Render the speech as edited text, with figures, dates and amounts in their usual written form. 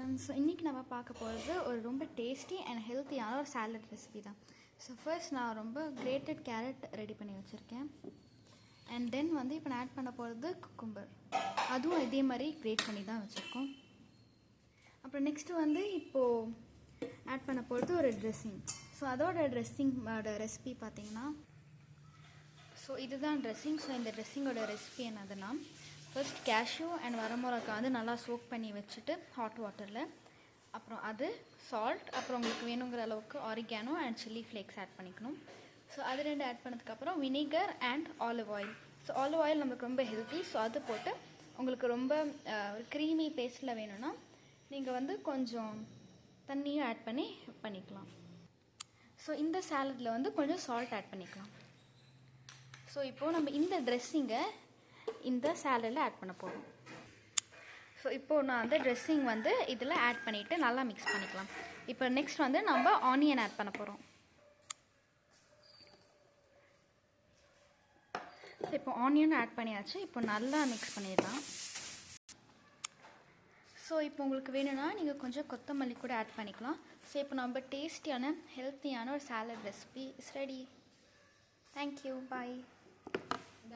So இன்றைக்கி நம்ம பார்க்க போகிறது ஒரு ரொம்ப டேஸ்டி அண்ட் ஹெல்த்தியான ஒரு சாலட் ரெசிபி தான். ஸோ ஃபர்ஸ்ட் நான் ரொம்ப கிரேட்டட் கேரட் ரெடி பண்ணி வச்சுருக்கேன். அண்ட் தென் வந்து இப்போ நான் ஆட் பண்ண போகிறது குக்கும்பர், அதுவும் இதே மாதிரி கிரேட் பண்ணி தான் வச்சுருக்கோம். அப்புறம் நெக்ஸ்ட்டு வந்து இப்போது ஆட் பண்ண போகிறது ஒரு ட்ரெஸ்ஸிங். ஸோ அதோட ட்ரெஸ்ஸிங்கோட ரெசிபி பார்த்திங்கன்னா, ஸோ இதுதான் ட்ரெஸ்ஸிங். ஸோ இந்த ட்ரெஸ்ஸிங்கோட ரெசிபி என்னதுன்னா, ஃபர்ஸ்ட் கேஷ்யூ அண்ட் வரமிளகாய் வந்து நல்லா சோக் பண்ணி வச்சுட்டு ஹாட் வாட்டரில், அப்புறம் அது சால்ட், அப்புறம் உங்களுக்கு வேணுங்கிற அளவுக்கு oregano and chilli flakes add பண்ணிக்கணும். ஸோ அது ரெண்டு ஆட் பண்ணதுக்கப்புறம் vinegar and olive oil. So olive oil நம்மளுக்கு ரொம்ப ஹெல்த்தி. ஸோ அது போட்டு உங்களுக்கு ரொம்ப க்ரீமி பேஸ்ட்டில் வேணும்னா நீங்கள் வந்து கொஞ்சம் தண்ணியும் ஆட் பண்ணிக்கலாம். ஸோ இந்த சாலடில் வந்து கொஞ்சம் சால்ட் ஆட் பண்ணிக்கலாம். ஸோ இப்போது நம்ம இந்த ட்ரெஸ்ஸிங்கை இந்த சாலடில் ஆட் பண்ண போகிறோம். ஸோ இப்போது நான் வந்து ட்ரெஸ்ஸிங் வந்து இதில் ஆட் பண்ணிவிட்டு நல்லா மிக்ஸ் பண்ணிக்கலாம். இப்போ நெக்ஸ்ட் வந்து நம்ம ஆனியன் ஆட் பண்ண போகிறோம். இப்போ ஆனியன் ஆட் பண்ணியாச்சு. இப்போ நல்லா மிக்ஸ் பண்ணிடலாம். ஸோ இப்போ உங்களுக்கு வேணும்னா நீங்கள் கொஞ்சம் கொத்தமல்லி கூட ஆட் பண்ணிக்கலாம். ஸோ இப்போ நம்ம டேஸ்டியான ஹெல்த்தியான ஒரு salad recipe is ready. Thank you, bye.